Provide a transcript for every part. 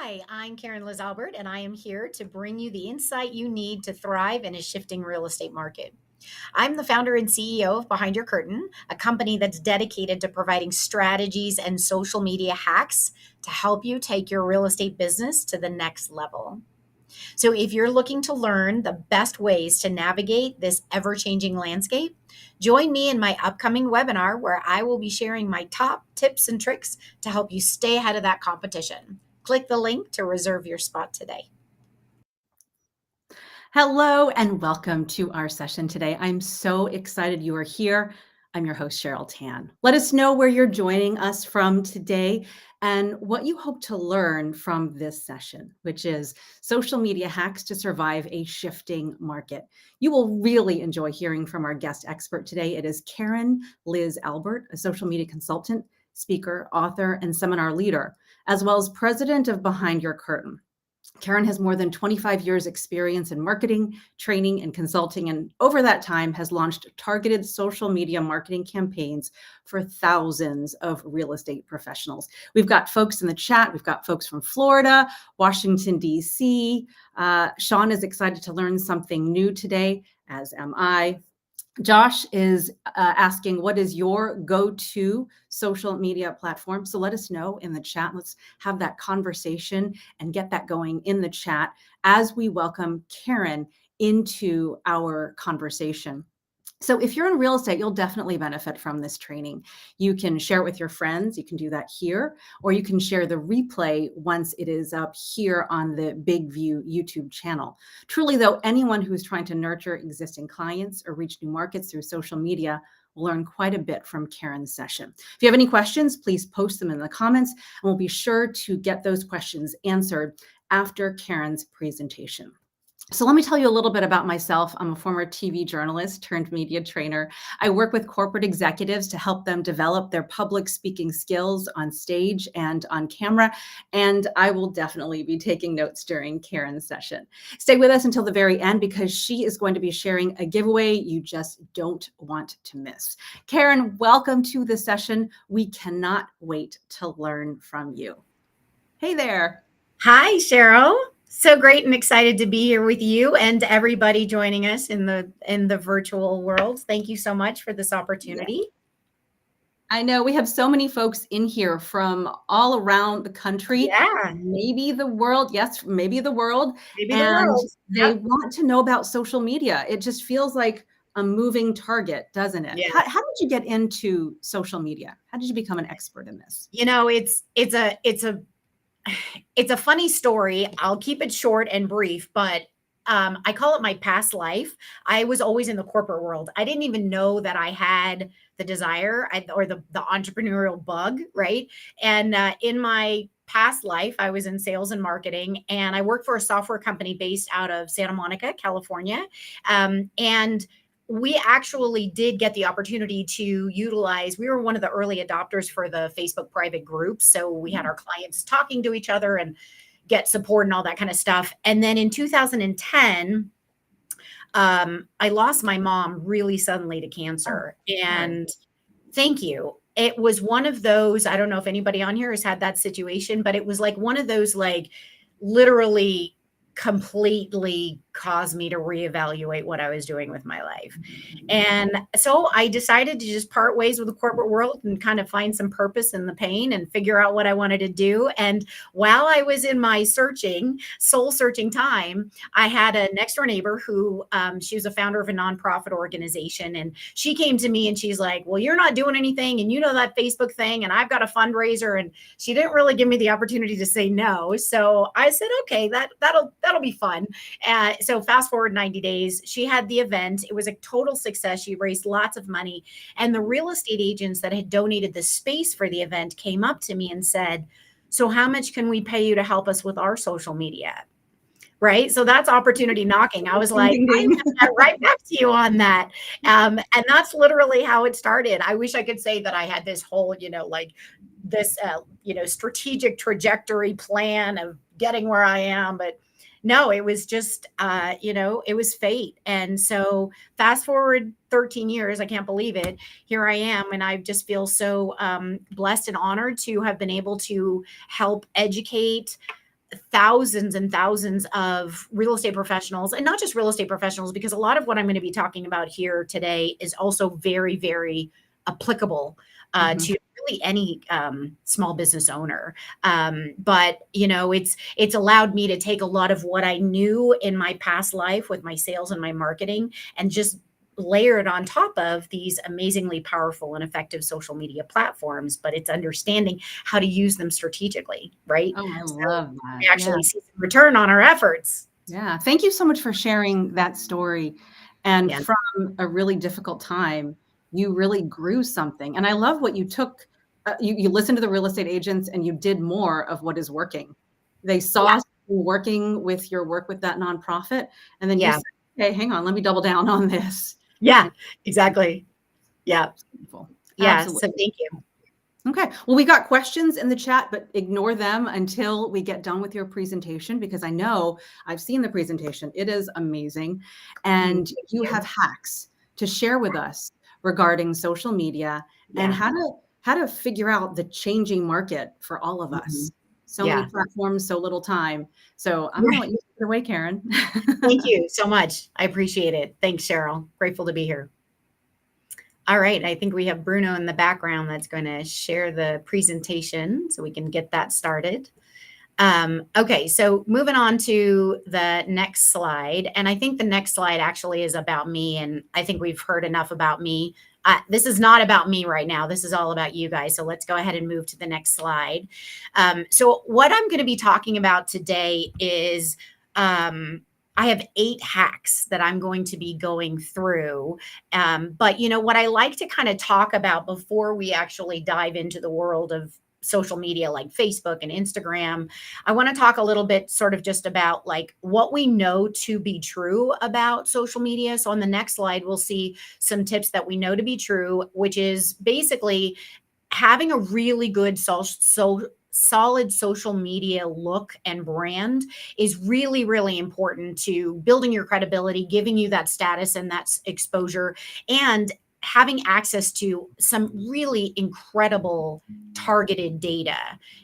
Hi, I'm Karen Liz Albert, and I am here to bring you the insight you need to thrive in a shifting real estate market. I'm the founder and CEO of Behind Your Curtain, a company that's dedicated to providing strategies and social media hacks to help you take your real estate business to the next level. So, if you're looking to learn the best ways to navigate this ever changing landscape, join me in my upcoming webinar where I will be sharing my top tips and tricks to help you stay ahead of that competition. Click the link to reserve your spot today. Hello and welcome to our session today. I'm so excited you are here. I'm your host, Cheryl Tan. Let us know where you're joining us from today and what you hope to learn from this session, which is social media hacks to survive a shifting market. You will really enjoy hearing from our guest expert today. It is Karen Liz Albert, a social media consultant, speaker, author, and seminar leader, as well as president of Behind Your Curtain. Karen has more than 25 years experience in marketing, training, and consulting, and over that time has launched targeted social media marketing campaigns for thousands of real estate professionals. We've got folks in the chat. We've got folks from Florida, Washington, D.C. Sean is excited to learn something new today, as am I. Josh is asking, what is your go-to social media platform? So let us know in the chat. Let's have that conversation and get that going in the chat as we welcome Karen into our conversation. So if you're in real estate, you'll definitely benefit from this training. You can share it with your friends. You can do that here, or you can share the replay once it is up here on the Big View YouTube channel. Truly, though, anyone who is trying to nurture existing clients or reach new markets through social media will learn quite a bit from Karen's session. If you have any questions, please post them in the comments, and we'll be sure to get those questions answered after Karen's presentation. So let me tell you a little bit about myself. I'm a former TV journalist turned media trainer. I work with corporate executives to help them develop their public speaking skills on stage and on camera. And I will definitely be taking notes during Karen's session. Stay with us until the very end because she is going to be sharing a giveaway you just don't want to miss. Karen, welcome to the session. We cannot wait to learn from you. Hey there. Hi, Cheryl. So great and excited to be here with you and everybody joining us in the virtual world. Thank you so much for this opportunity. I know we have so many folks in here from all around the country, Yeah, maybe the world. Yes, maybe the world. maybe the And world. they Yep. want to know about social media. It just feels like a moving target, doesn't it? Yeah. How did you get into social media? How did you become an expert in this? It's a funny story. I'll keep it short and brief, but I call it my past life. I was always in the corporate world. I didn't even know that I had the desire or the entrepreneurial bug, right? And in my past life, I was in sales and marketing, and I worked for a software company based out of Santa Monica, California. And we actually did get the opportunity to utilize, we were one of the early adopters for the Facebook private groups. So we had our clients talking to each other and get support and all that kind of stuff. And then in 2010, I lost my mom really suddenly to cancer. And thank you. It was one of those, I don't know if anybody on here has had that situation, but it was like one of those, like, literally completely caused me to reevaluate what I was doing with my life. And so I decided to just part ways with the corporate world and kind of find some purpose in the pain and figure out what I wanted to do. And while I was in my soul searching time, I had a next door neighbor who, she was a founder of a nonprofit organization. And she came to me and she's like, well, you're not doing anything. And you know that Facebook thing. And I've got a fundraiser. And she didn't really give me the opportunity to say no. So I said, okay, that'll be fun. So fast forward 90 days, she had the event. It was a total success. She raised lots of money. And the real estate agents that had donated the space for the event came up to me and said, so how much can we pay you to help us with our social media? Right. So that's opportunity knocking. I was like, I'm going to get right back to you on that. And that's literally how it started. I wish I could say that I had this whole, strategic trajectory plan of getting where I am. But no, it was just, it was fate. And so fast forward 13 years, I can't believe it. Here I am. And I just feel so blessed and honored to have been able to help educate thousands and thousands of real estate professionals, and not just real estate professionals, because a lot of what I'm going to be talking about here today is also very, very applicable Mhm. to really any small business owner. But it's allowed me to take a lot of what I knew in my past life with my sales and my marketing, and just layer it on top of these amazingly powerful and effective social media platforms. But it's understanding how to use them strategically, right? Oh, I So love that. we Yeah. actually see some return on our efforts. Yeah. Thank you so much for sharing that story. And Yeah. from a really difficult time, you really grew something. And I love what you took. You listened to the real estate agents and you did more of what is working. They saw Yeah. you working with your work with that nonprofit. And then you Yeah. said, hey, hang on, let me double down on this. Yeah. And Exactly. Yeah. beautiful. Yeah. Absolutely. So thank you. Okay. Well, we got questions in the chat, but ignore them until we get done with your presentation because I know I've seen the presentation. It is amazing. And Thank you you. have hacks to share with us regarding social media and Yeah. how to figure out the changing market for all of Mhm. us. So many Yeah. platforms, so little time. So I'm going to let you take it away, Karen. Thank you so much. I appreciate it. Thanks, Cheryl. Grateful to be here. All right. I think we have Bruno in the background that's going to share the presentation so we can get that started. Okay, so moving on to the next slide. And I think the next slide actually is about me. And I think we've heard enough about me. This is not about me right now. This is all about you guys. So let's go ahead and move to the next slide. So what I'm going to be talking about today is I have 8 hacks that I'm going to be going through. But what I like to kind of talk about before we actually dive into the world of social media like Facebook and Instagram, I want to talk a little bit sort of just about like what we know to be true about social media. So on the next slide, we'll see some tips that we know to be true, which is basically having a really good solid social media look and brand is really, really important to building your credibility, giving you that status and that exposure, and having access to some really incredible targeted data,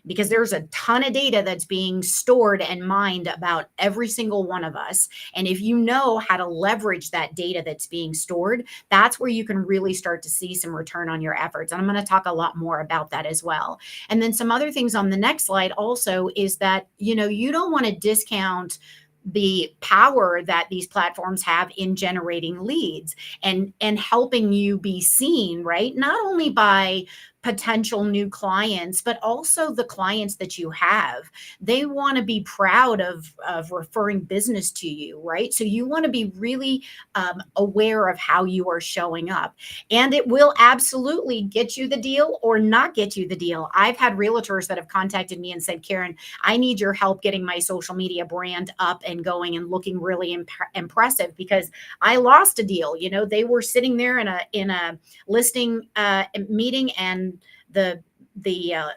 because there's a ton of data that's being stored and mined about every single one of us. And if you know how to leverage that data that's being stored, that's where you can really start to see some return on your efforts. And I'm going to talk a lot more about that as well. And then some other things on the next slide also is that, you don't want to discount the power that these platforms have in generating leads and helping you be seen, right? Not only by potential new clients, but also the clients that you have. They want to be proud of referring business to you, right? So you want to be really aware of how you are showing up. And it will absolutely get you the deal or not get you the deal. I've had realtors that have contacted me and said, Karen, I need your help getting my social media brand up and going and looking really impressive, because I lost a deal. They were sitting there in a listing meeting, and the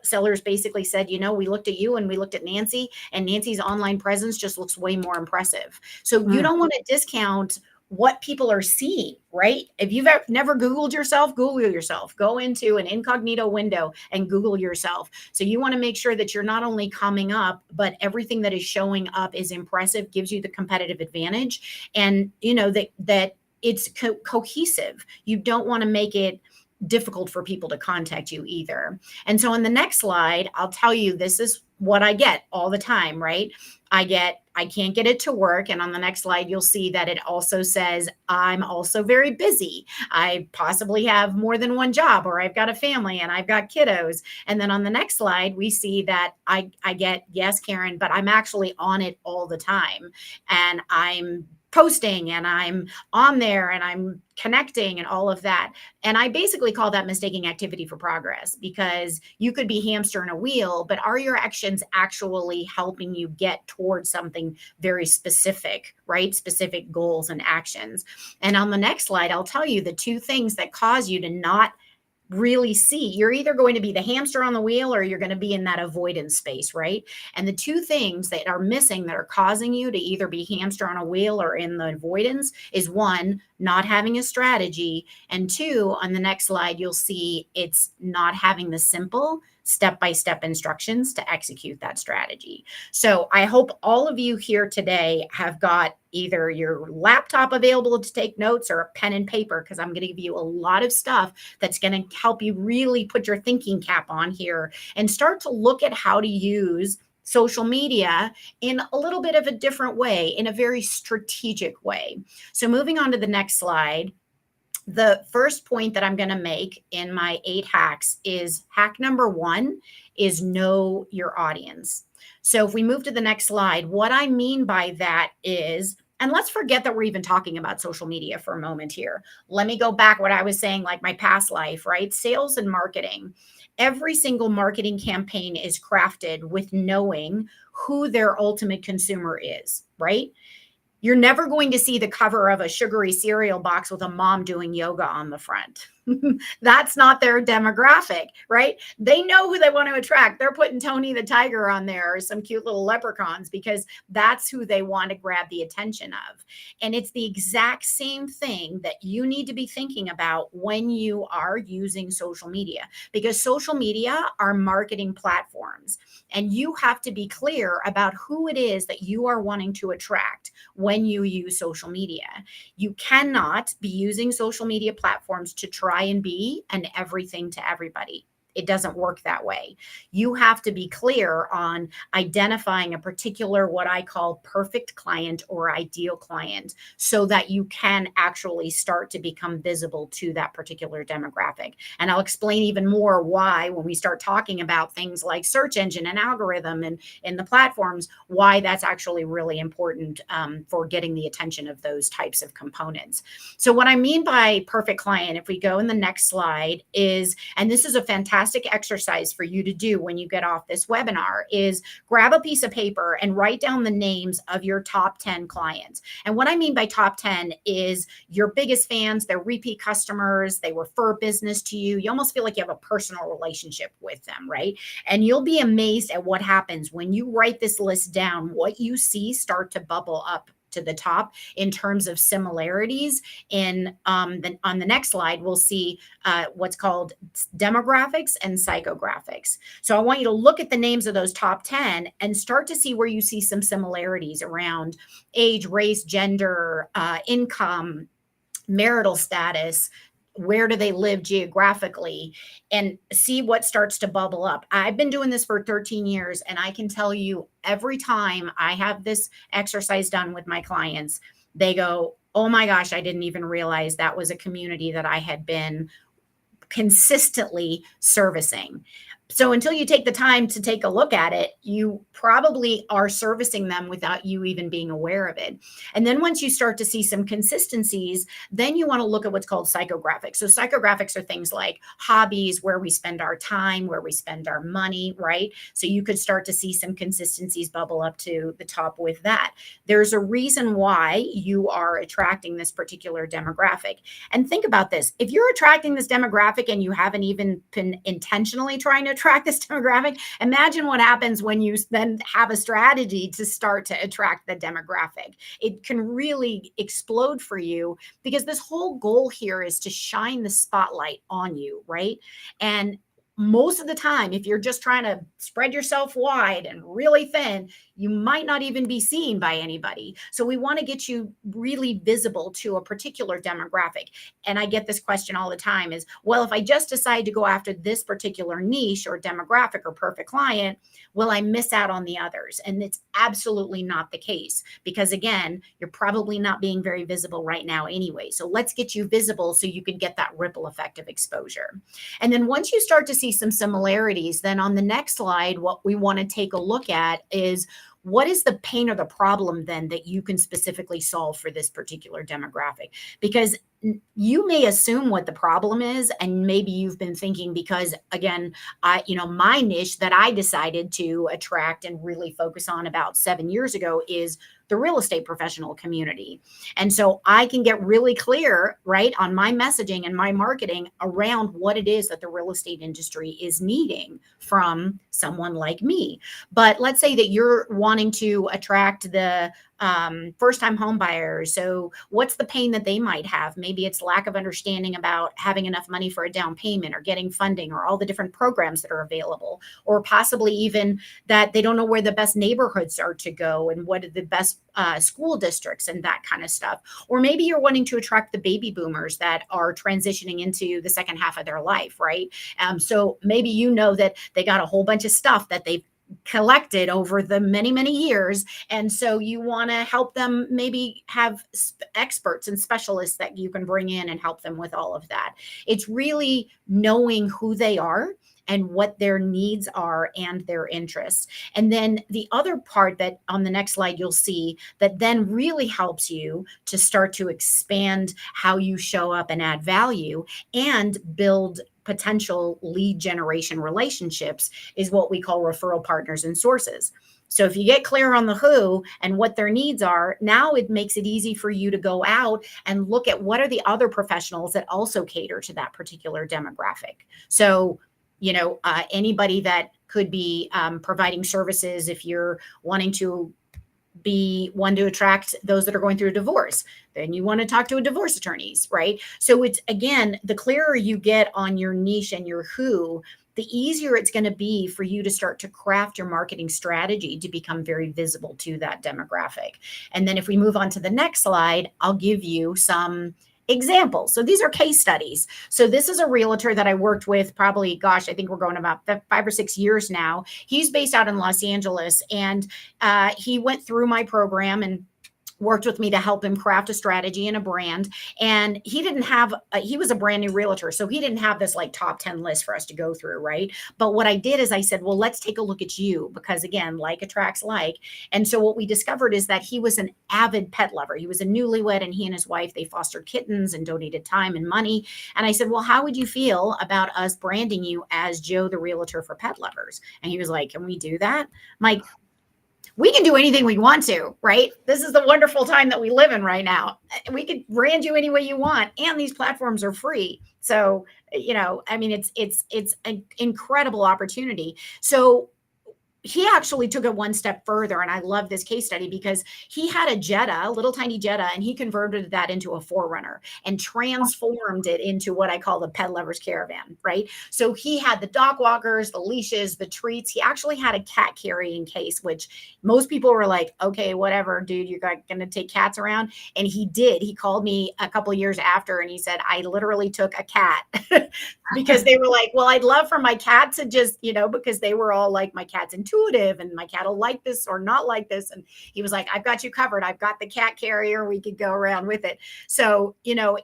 sellers basically said, we looked at you and we looked at Nancy, and Nancy's online presence just looks way more impressive. So you Mm. don't want to discount what people are seeing, right? If you've never Googled yourself, Google yourself. Go into an incognito window and Google yourself. So you want to make sure that you're not only coming up, but everything that is showing up is impressive, gives you the competitive advantage, and that it's cohesive. You don't want to make it difficult for people to contact you either. And so on the next slide, I'll tell you, this is what I get all the time, right? I can't get it to work. And on the next slide, you'll see that it also says, I'm also very busy. I possibly have more than one job, or I've got a family and I've got kiddos. And then on the next slide, we see that I get, yes, Karen, but I'm actually on it all the time. And I'm posting and I'm on there and I'm connecting and all of that. And I basically call that mistaking activity for progress, because you could be hamster in a wheel, but are your actions actually helping you get towards something very specific, right? Specific goals and actions. And on the next slide, I'll tell you the 2 things that cause you to not really see. You're either going to be the hamster on the wheel or you're going to be in that avoidance space, right? And the two things that are missing that are causing you to either be hamster on a wheel or in the avoidance is one, not having a strategy. And two, on the next slide, you'll see it's not having the simple step-by-step instructions to execute that strategy. So I hope all of you here today have got either your laptop available to take notes or a pen and paper, because I'm going to give you a lot of stuff that's going to help you really put your thinking cap on here and start to look at how to use social media in a little bit of a different way, in a very strategic way. So moving on to the next slide, the first point that I'm going to make in my 8 hacks is hack number 1 is know your audience. So if we move to the next slide, what I mean by that is, and let's forget that we're even talking about social media for a moment here. Let me go back what I was saying, like my past life, right? Sales and marketing. Every single marketing campaign is crafted with knowing who their ultimate consumer is, right? You're never going to see the cover of a sugary cereal box with a mom doing yoga on the front. That's not their demographic, right? They know who they want to attract. They're putting Tony the Tiger on there or some cute little leprechauns because that's who they want to grab the attention of. And it's the exact same thing that you need to be thinking about when you are using social media, because social media are marketing platforms and you have to be clear about who it is that you are wanting to attract when you use social media. You cannot be using social media platforms to try and be an everything to everybody. It doesn't work that way. You have to be clear on identifying a particular, what I call perfect client or ideal client, so that you can actually start to become visible to that particular demographic. And I'll explain even more why when we start talking about things like search engine and algorithm and the platforms, why that's actually really important for getting the attention of those types of components. So what I mean by perfect client, if we go in the next slide, is, and this is a fantastic exercise for you to do when you get off this webinar, is grab a piece of paper and write down the names of your top 10 clients. And what I mean by top 10 is your biggest fans, they're repeat customers, they refer business to you. You almost feel like you have a personal relationship with them, right? And you'll be amazed at what happens when you write this list down, what you see start to bubble up to the top in terms of similarities. And on the next slide, we'll see what's called demographics and psychographics. So I want you to look at the names of those top 10 and start to see where you see some similarities around age, race, gender, income, marital status, where do they live geographically, and see what starts to bubble up. I've been doing this for 13 years, and I can tell you every time I have this exercise done with my clients, they go, oh my gosh, I didn't even realize that was a community that I had been consistently servicing. So until you take the time to take a look at it, you probably are servicing them without you even being aware of it. And then once you start to see some consistencies, then you want to look at what's called psychographics. So psychographics are things like hobbies, where we spend our time, where we spend our money, right? So you could start to see some consistencies bubble up to the top with that. There's a reason why you are attracting this particular demographic. And think about this. If you're attracting this demographic and you haven't even been intentionally trying to attract this demographic, imagine what happens when you then have a strategy to start to attract the demographic. It can really explode for you, because this whole goal here is to shine the spotlight on you, right? And most of the time, if you're just trying to spread yourself wide and really thin, you might not even be seen by anybody. So we want to get you really visible to a particular demographic. And I get this question all the time is, well, if I just decide to go after this particular niche or demographic or perfect client, will I miss out on the others? And it's absolutely not the case, because again, you're probably not being very visible right now anyway. So let's get you visible so you can get that ripple effect of exposure. And then once you start to see some similarities, then on the next slide, what we want to take a look at is, what is the pain or the problem then that you can specifically solve for this particular demographic? Because you may assume what the problem is, and maybe you've been thinking, because again, my niche that I decided to attract and really focus on about 7 years ago is the real estate professional community. And so I can get really clear, right, on my messaging and my marketing around what it is that the real estate industry is needing from someone like me. But let's say that you're wanting to attract the first time home buyers. So, what's the pain that they might have? Maybe it's lack of understanding about having enough money for a down payment or getting funding or all the different programs that are available, or possibly even that they don't know where the best neighborhoods are to go and what are the best school districts and that kind of stuff. Or maybe you're wanting to attract the baby boomers that are transitioning into the second half of their life, right? So maybe you know that they got a whole bunch of stuff that they've collected over the many, many years. And so you want to help them maybe have experts and specialists that you can bring in and help them with all of that. It's really knowing who they are and what their needs are and their interests. And then the other part that on the next slide you'll see that then really helps you to start to expand how you show up and add value and build potential lead generation relationships is what we call referral partners and sources. So if you get clear on the who and what their needs are, now it makes it easy for you to go out and look at what are the other professionals that also cater to that particular demographic. So, anybody that could be providing services if you're wanting to be one to attract those that are going through a divorce, then you want to talk to a divorce attorneys, right? So it's, again, the clearer you get on your niche and your who, the easier it's going to be for you to start to craft your marketing strategy to become very visible to that demographic. And then if we move on to the next slide, I'll give you some examples. So these are case studies. So this is a realtor that I worked with probably, I think we're going about 5 or 6 years now. He's based out in Los Angeles, and he went through my program and worked with me to help him craft a strategy and a brand. And he was a brand new realtor. So he didn't have this like top 10 list for us to go through, right? But what I did is I said, well, let's take a look at you, because again, like attracts like. And so what we discovered is that he was an avid pet lover. He was a newlywed, and he and his wife, they fostered kittens and donated time and money. And I said, well, how would you feel about us branding you as Joe, the realtor for pet lovers? And he was like, can we do that? I'm like, we can do anything we want to, right? This is the wonderful time that we live in right now. We could brand you any way you want, and these platforms are free. So, it's an incredible opportunity. So he actually took it one step further. And I love this case study because he had a Jetta, a little tiny Jetta, and he converted that into a 4Runner and transformed it into what I call the pet lovers caravan, right? So he had the dog walkers, the leashes, the treats. He actually had a cat carrying case, which most people were like, okay, whatever, dude, you're going to take cats around. And he did. He called me a couple of years after and he said, I literally took a cat because they were like, well, I'd love for my cat to just, because they were all like, my cat's intuitive and my cat will like this or not like this. And he was like, I've got you covered. I've got the cat carrier. We could go around with it. So,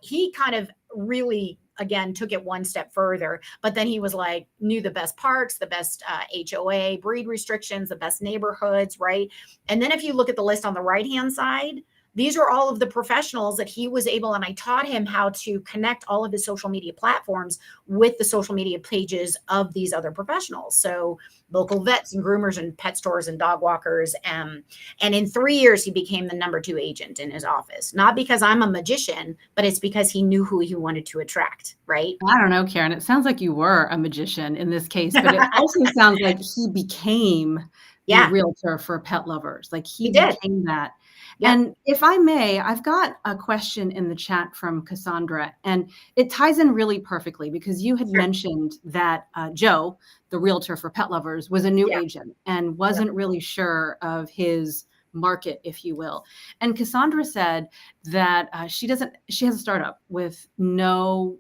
he kind of really, again, took it one step further, but then he was like, knew the best parks, the best HOA, breed restrictions, the best neighborhoods, right? And then if you look at the list on the right-hand side, these are all of the professionals that he was able, and I taught him how to connect all of his social media platforms with the social media pages of these other professionals. So local vets and groomers and pet stores and dog walkers. And in 3 years, he became the number 2 agent in his office, not because I'm a magician, but it's because he knew who he wanted to attract, right? I don't know, Karen. It sounds like you were a magician in this case, but it also sounds like he became the Yeah, realtor for pet lovers. Like he he did. became that. Yep. And if I may, I've got a question in the chat from Cassandra, and it ties in really perfectly because you had Sure. mentioned that Joe, the realtor for pet lovers, was a new Yeah. agent and Yep. wasn't really sure of his market, if you will. And Cassandra said that she has a startup with no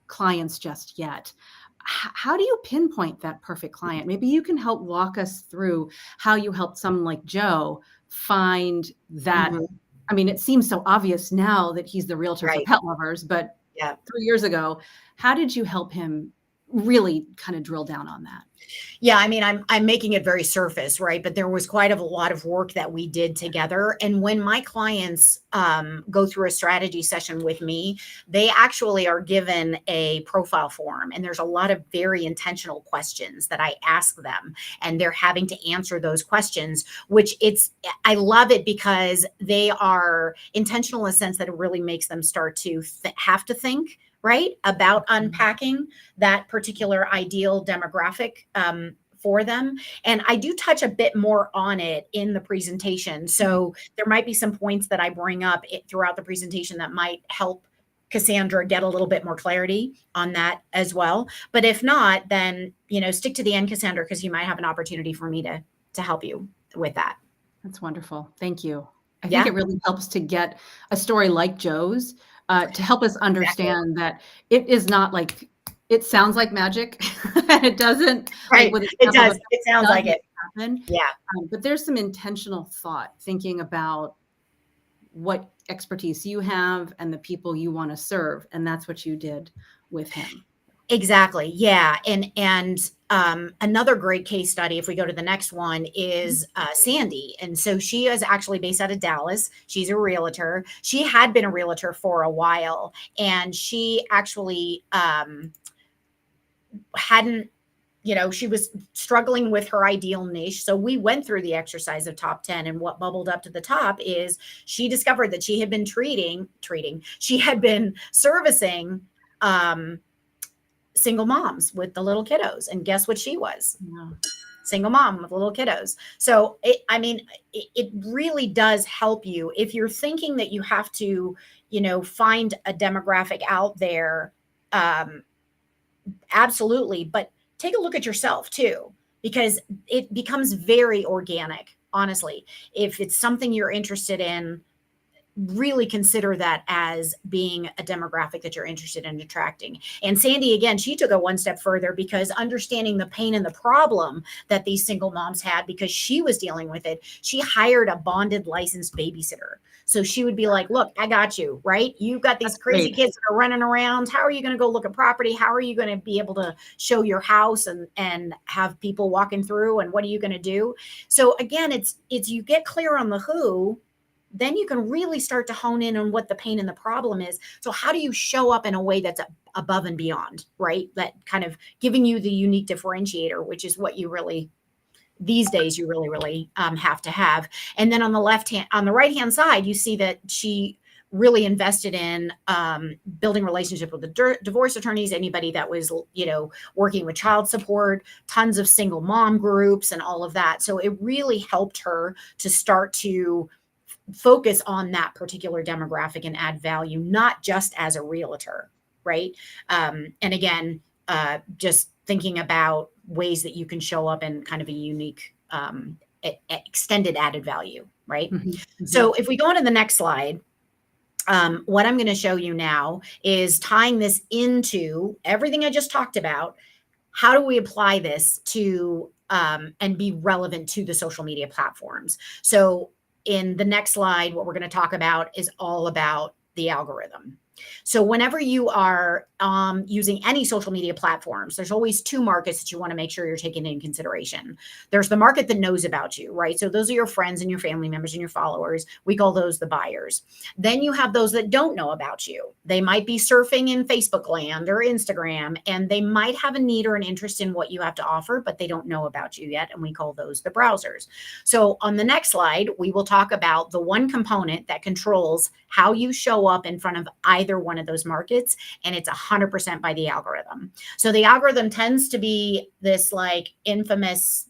clients just yet. How do you pinpoint that perfect client? Maybe you can help walk us through how you helped someone like Joe find that. Mhm. I mean, it seems so obvious now that he's the realtor for Right. pet lovers, but Yeah. 3 years ago, how did you help him really kind of drill down on that. Yeah, I mean, I'm making it very surface, right? But there was quite a lot of work that we did together. And when my clients go through a strategy session with me, they actually are given a profile form, and there's a lot of very intentional questions that I ask them, and they're having to answer those questions. Which I love it because they are intentional in the sense that it really makes them start to have to think, right, about unpacking that particular ideal demographic for them. And I do touch a bit more on it in the presentation. So there might be some points that I bring up throughout the presentation that might help Cassandra get a little bit more clarity on that as well. But if not, then, stick to the end, Cassandra, because you might have an opportunity for me to help you with that. That's wonderful. Thank you. I think Yeah. it really helps to get a story like Joe's to help us understand that it is not like, it sounds like magic. And it doesn't, like Right. with a It snap of a does. finger, It sounds like doesn't it. happen. Yeah. But there's some intentional thought, thinking about what expertise you have and the people you want to serve. And that's what you did with him. Exactly. Yeah. And another great case study, if we go to the next one, is Sandy. And so she is actually based out of Dallas. She's a realtor. She had been a realtor for a while, and she actually hadn't, she was struggling with her ideal niche. So we went through the exercise of top 10, and what bubbled up to the top is she discovered that she had been she had been servicing single moms with the little kiddos. And guess what she was? Yeah. Single mom with little kiddos. So it really does help you if you're thinking that you have to, find a demographic out there. Absolutely. But take a look at yourself too, because it becomes very organic. Honestly, if it's something you're interested in, really consider that as being a demographic that you're interested in attracting. And Sandy, again, she took it one step further, because understanding the pain and the problem that these single moms had because she was dealing with it, she hired a bonded licensed babysitter. So she would be like, look, I got you, right? You've got these crazy kids that are running around. How are you going to go look at property? How are you going to be able to show your house and have people walking through? And what are you going to do? So again, it's you get clear on the who, then you can really start to hone in on what the pain and the problem is. So how do you show up in a way that's above and beyond, right? That kind of giving you the unique differentiator, which is what you really, these days, you really have to have. And then on the right hand side, you see that she really invested in building relationship with the divorce attorneys, anybody that was, working with child support, tons of single mom groups and all of that. So it really helped her to start to focus on that particular demographic and add value, not just as a realtor, right? And again, just thinking about ways that you can show up in kind of a unique, extended added value, right? Mm-hmm. So if we go on to the next slide, what I'm going to show you now is tying this into everything I just talked about. How do we apply this to and be relevant to the social media platforms? So in the next slide, what we're going to talk about is all about the algorithm. So whenever you are using any social media platforms, there's always two markets that you want to make sure you're taking into consideration. There's the market that knows about you, right? So those are your friends and your family members and your followers. We call those the buyers. Then you have those that don't know about you. They might be surfing in Facebook land or Instagram, and they might have a need or an interest in what you have to offer, but they don't know about you yet. And we call those the browsers. So on the next slide, we will talk about the one component that controls how you show up in front of either one of those markets, and it's 100% by the algorithm. So the algorithm tends to be this like infamous,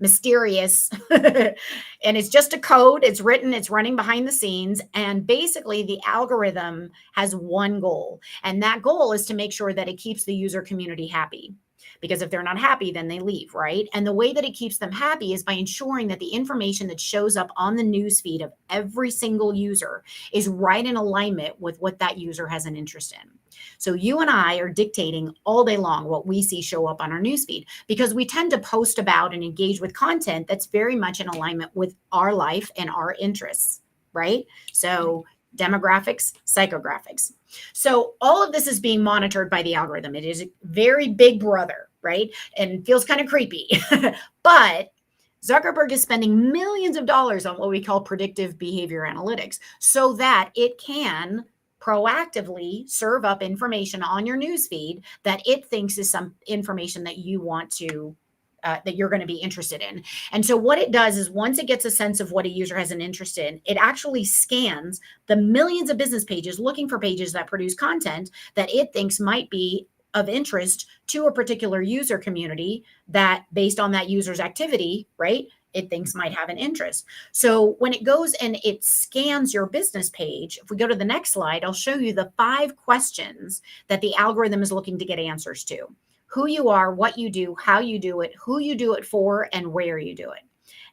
mysterious, and it's just a code. It's written, it's running behind the scenes. And basically the algorithm has one goal, and that goal is to make sure that it keeps the user community happy. Because if they're not happy, then they leave, right? And the way that it keeps them happy is by ensuring that the information that shows up on the newsfeed of every single user is right in alignment with what that user has an interest in. So you and I are dictating all day long what we see show up on our newsfeed, because we tend to post about and engage with content that's very much in alignment with our life and our interests, right? So demographics, psychographics. So all of this is being monitored by the algorithm. It is a very big brother, right? And feels kind of creepy. But Zuckerberg is spending millions of dollars on what we call predictive behavior analytics so that it can proactively serve up information on your newsfeed that it thinks is some information that you want to that you're going to be interested in. And so what it does is once it gets a sense of what a user has an interest in, it actually scans the millions of business pages looking for pages that produce content that it thinks might be of interest to a particular user community that based on that user's activity, right? It thinks might have an interest. So when it goes and it scans your business page, if we go to the next slide, I'll show you the 5 questions that the algorithm is looking to get answers to: who you are, what you do, how you do it, who you do it for, and where you do it.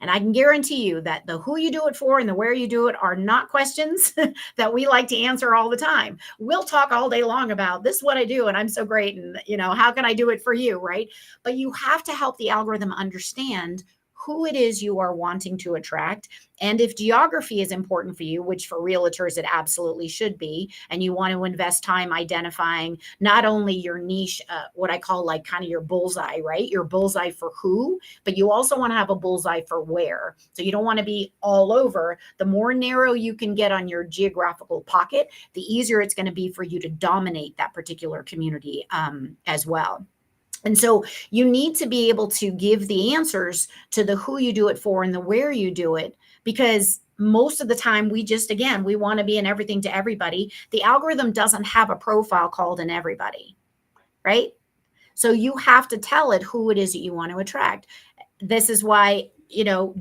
And I can guarantee you that the who you do it for and the where you do it are not questions that we like to answer all the time. We'll talk all day long about this is what I do and I'm so great and how can I do it for you, right? But you have to help the algorithm understand who it is you are wanting to attract. And if geography is important for you, which for realtors it absolutely should be, and you want to invest time identifying not only your niche, what I call like kind of your bullseye, right? Your bullseye for who, but you also want to have a bullseye for where. So you don't want to be all over. The more narrow you can get on your geographical pocket, the easier it's going to be for you to dominate that particular community as well. And so you need to be able to give the answers to the who you do it for and the where you do it, because most of the time we want to be in everything to everybody. The algorithm doesn't have a profile called in everybody, right? So you have to tell it who it is that you want to attract. This is why,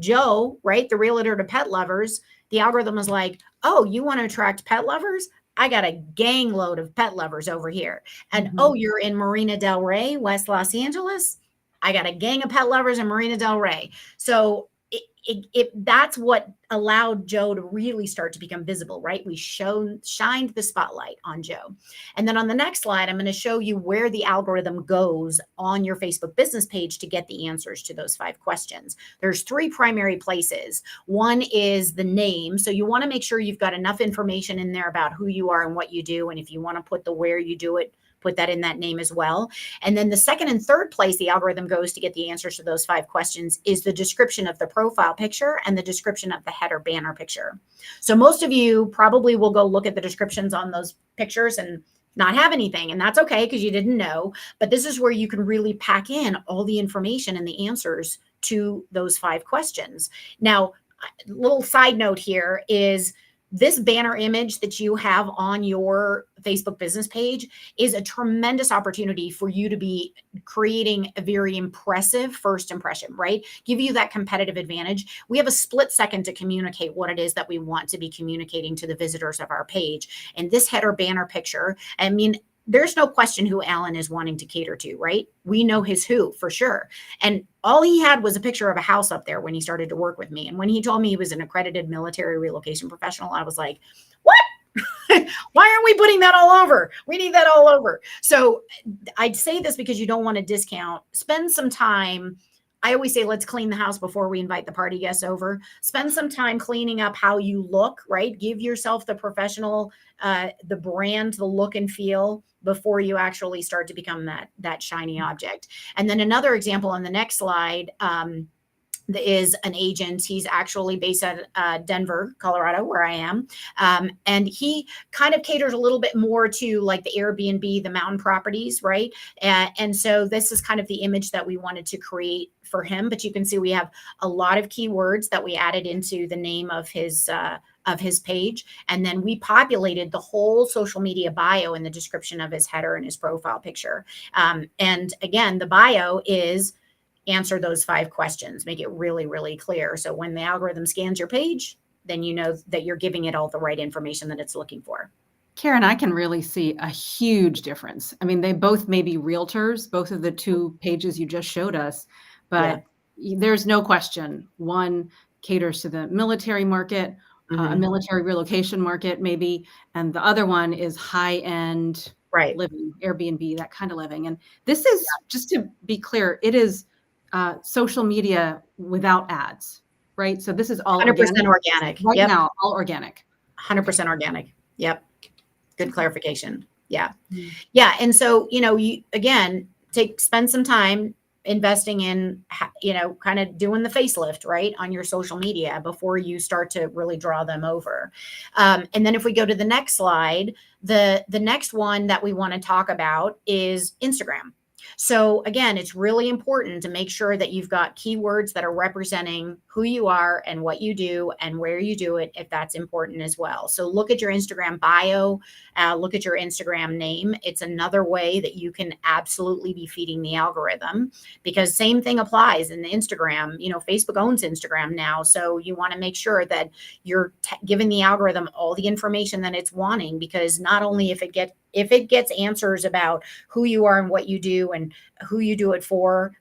Joe, right, the realtor to pet lovers, the algorithm is like, oh, you want to attract pet lovers? I got a gang load of pet lovers over here. And oh, you're in Marina Del Rey, West Los Angeles? I got a gang of pet lovers in Marina Del Rey. So that's what allowed Joe to really start to become visible, right? We shined the spotlight on Joe. And then on the next slide, I'm going to show you where the algorithm goes on your Facebook business page to get the answers to those 5 questions. There's 3 primary places. One is the name. So you want to make sure you've got enough information in there about who you are and what you do. And if you want to put the where you do it, put that in that name as well. And then the second and third place the algorithm goes to get the answers to those 5 questions is the description of the profile picture and the description of the header banner picture. So most of you probably will go look at the descriptions on those pictures and not have anything. And that's okay because you didn't know. But this is where you can really pack in all the information and the answers to those 5 questions. Now, a little side note here is this banner image that you have on your Facebook business page is a tremendous opportunity for you to be creating a very impressive first impression, right? Give you that competitive advantage. We have a split second to communicate what it is that we want to be communicating to the visitors of our page. And this header banner picture, I mean, there's no question who Alan is wanting to cater to, right? We know his who for sure. And all he had was a picture of a house up there when he started to work with me. And when he told me he was an accredited military relocation professional, I was like, what? Why aren't we putting that all over? We need that all over. So I'd say this because you don't want to discount. Spend some time. I always say, let's clean the house before we invite the party guests over. Spend some time cleaning up how you look, right? Give yourself the professional, the brand, the look and feel before you actually start to become that shiny object. And then another example on the next slide, is an agent. He's actually based at Denver, Colorado, where I am. And he kind of caters a little bit more to like the Airbnb, the mountain properties, right? And so this is kind of the image that we wanted to create for him. But you can see we have a lot of keywords that we added into the name of his page. And then we populated the whole social media bio in the description of his header and his profile picture. And again, the bio is answer those 5 questions, make it really, really clear. So when the algorithm scans your page, then you know that you're giving it all the right information that it's looking for. Karen, I can really see a huge difference. I mean, they both may be realtors, both of the 2 pages you just showed us, but there's no question. One caters to the military market, a military relocation market maybe, and the other one is high-end living, Airbnb, that kind of living. And this is, just to be clear, it is social media without ads, right? So this is all 100% organic. Right now, all organic. Okay. 100% organic. Yep. Good Okay. clarification. Yeah. Mm. Yeah. And so, you again, spend some time investing in, kind of doing the facelift, right, on your social media before you start to really draw them over. And then if we go to the next slide, the next one that we want to talk about is Instagram. So again, it's really important to make sure that you've got keywords that are representing who you are and what you do and where you do it, if that's important as well. So look at your Instagram bio, look at your Instagram name. It's another way that you can absolutely be feeding the algorithm, because same thing applies in Instagram. Facebook owns Instagram now. So you want to make sure that you're giving the algorithm all the information that it's wanting, because not only if it gets answers about who you are and what you do and who you do it for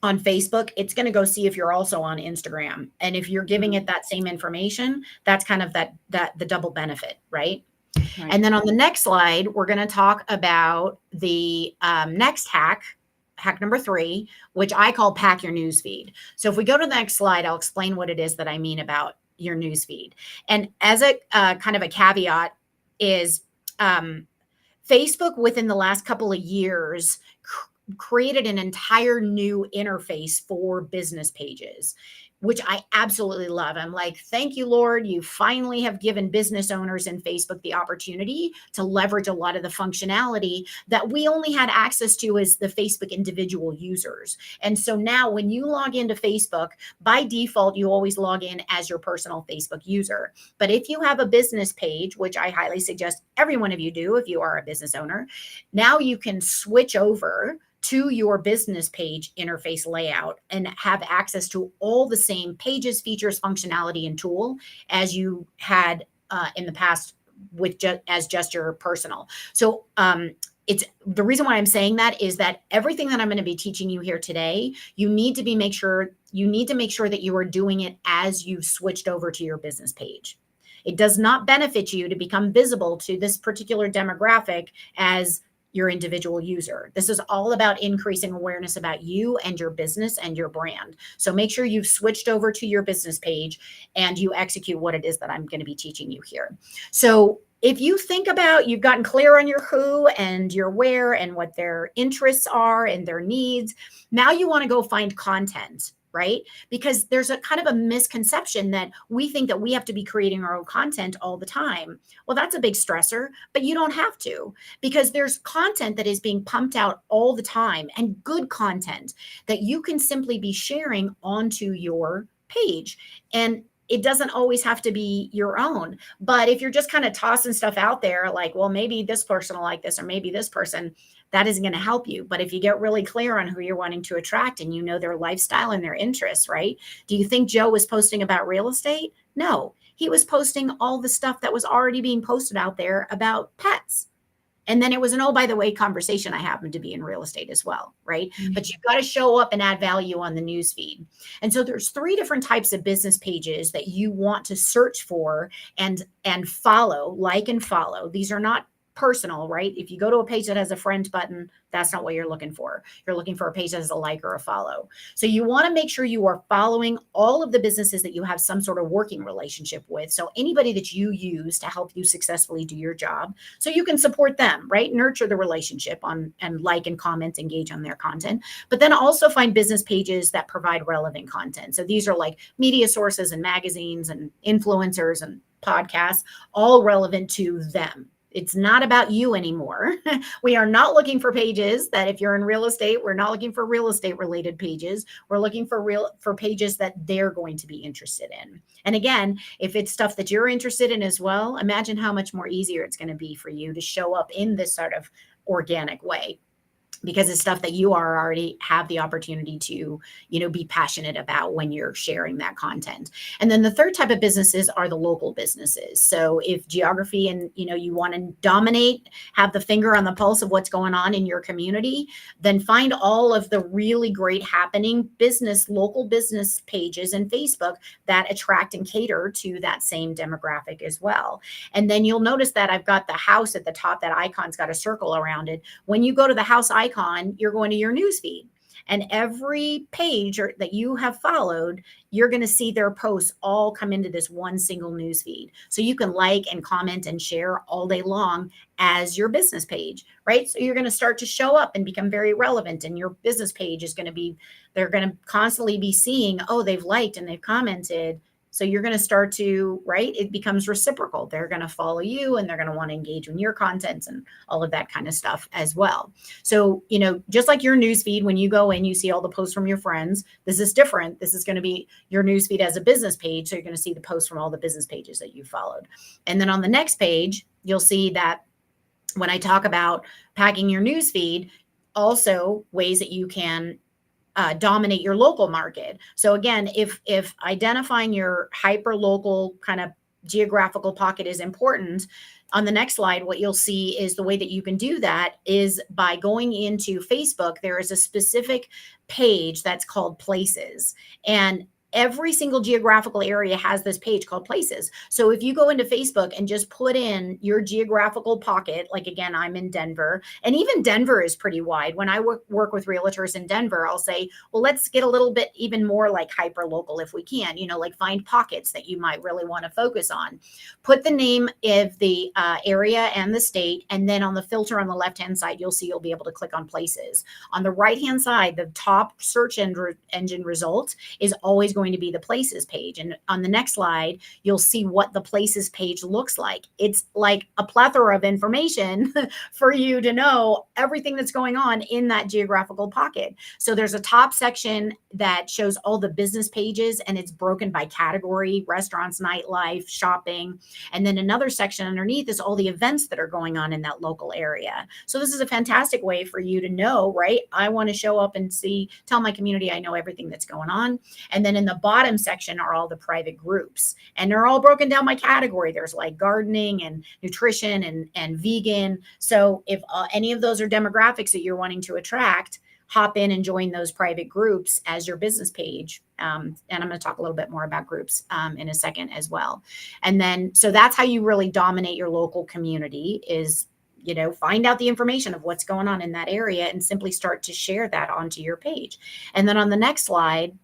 on Facebook, it's going to go see if you're also on Instagram. And if you're giving it Mm. that same information, that's kind of that the double benefit, right? Right. And then on the next slide, we're going to talk about the next hack number 3, which I call pack your news feed. So if we go to the next slide, I'll explain what it is that I mean about your news feed. And as a kind of a caveat is, Facebook within the last couple of years created an entire new interface for business pages, which I absolutely love. I'm like, thank you, Lord. You finally have given business owners in Facebook the opportunity to leverage a lot of the functionality that we only had access to as the Facebook individual users. And so now when you log into Facebook, by default, you always log in as your personal Facebook user. But if you have a business page, which I highly suggest every one of you do if you are a business owner, now you can switch over to your business page interface layout and have access to all the same pages, features, functionality, and tool as you had in the past with just your personal. So it's the reason why I'm saying that is that everything that I'm going to be teaching you here today, you need to make sure that you are doing it as you've switched over to your business page. It does not benefit you to become visible to this particular demographic as your individual user. This is all about increasing awareness about you and your business and your brand. So make sure you've switched over to your business page and you execute what it is that I'm going to be teaching you here. So if you think about, you've gotten clear on your who and your where and what their interests are and their needs, now you want to go find content, right? Because there's a kind of a misconception that we think that we have to be creating our own content all the time. Well, that's a big stressor, but you don't have to, because there's content that is being pumped out all the time, and good content that you can simply be sharing onto your page. And it doesn't always have to be your own. But if you're just kind of tossing stuff out there, like, well, maybe this person will like this, or maybe this person, that isn't going to help you. But if you get really clear on who you're wanting to attract and you know their lifestyle and their interests, right? Do you think Joe was posting about real estate? No, he was posting all the stuff that was already being posted out there about pets. And then it was an, oh, by the way, conversation. I happen to be in real estate as well, right? But you've got to show up and add value on the news feed. And so there's 3 different types of business pages that you want to search for and follow, like and follow. These are not personal, right? If you go to a page that has a friend button, that's not what you're looking for. You're looking for a page that has a like or a follow. So you want to make sure you are following all of the businesses that you have some sort of working relationship with. So anybody that you use to help you successfully do your job, so you can support them, right? Nurture the relationship on and like and comment, engage on their content, but then also find business pages that provide relevant content. So these are like media sources and magazines and influencers and podcasts, all relevant to them. It's not about you anymore. We are not looking for pages that, if you're in real estate, we're not looking for real estate related pages. We're looking for pages that they're going to be interested in. And again, if it's stuff that you're interested in as well, imagine how much more easier it's going to be for you to show up in this sort of organic way, because it's stuff that you are already have the opportunity to, be passionate about when you're sharing that content. And then the third type of businesses are the local businesses. So if geography and, you want to dominate, have the finger on the pulse of what's going on in your community, then find all of the really great happening local business pages in Facebook that attract and cater to that same demographic as well. And then you'll notice that I've got the house at the top, that icon's got a circle around it. When you go to the house icon, you're going to your news feed. And every page that you have followed, you're going to see their posts all come into this one single news feed. So you can like and comment and share all day long as your business page, right? So you're going to start to show up and become very relevant. And your business page is going to be, they're going to constantly be seeing, oh, they've liked and they've commented. So you're going to start to, right? It becomes reciprocal. They're going to follow you and they're going to want to engage in your content and all of that kind of stuff as well. So, just like your newsfeed, when you go in, you see all the posts from your friends. This is different. This is going to be your newsfeed as a business page. So you're going to see the posts from all the business pages that you followed. And then on the next page, you'll see that when I talk about packing your newsfeed, also ways that you can dominate your local market. So again, if identifying your hyper local kind of geographical pocket is important, on the next slide, what you'll see is the way that you can do that is by going into Facebook. There is a specific page that's called Places, and every single geographical area has this page called Places. So if you go into Facebook and just put in your geographical pocket, like again, I'm in Denver, and even Denver is pretty wide. When I work with realtors in Denver, I'll say, well, let's get a little bit even more like hyper local if we can, like find pockets that you might really want to focus on. Put the name of the area and the state, and then on the filter on the left-hand side, you'll be able to click on Places. On the right-hand side, the top search engine result is always going to be the Places page. And on the next slide, you'll see what the Places page looks like. It's like a plethora of information for you to know everything that's going on in that geographical pocket. So there's a top section that shows all the business pages, and it's broken by category: restaurants, nightlife, shopping. And then another section underneath is all the events that are going on in that local area. So this is a fantastic way for you to know, right? I want to show up and tell my community I know everything that's going on. And then in the bottom section are all the private groups, and they're all broken down by category. There's like gardening and nutrition and vegan. So if any of those are demographics that you're wanting to attract, hop in and join those private groups as your business page. And I'm going to talk a little bit more about groups in a second as well. And then, so that's how you really dominate your local community is, find out the information of what's going on in that area and simply start to share that onto your page. And then on the next slide,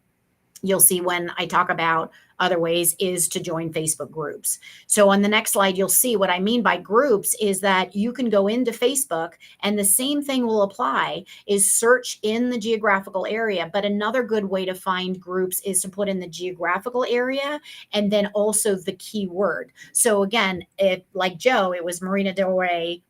you'll see when I talk about other ways is to join Facebook groups. So on the next slide, you'll see what I mean by groups is that you can go into Facebook and the same thing will apply is search in the geographical area. But another good way to find groups is to put in the geographical area and then also the keyword. So again, like Joe, it was Marina Del Rey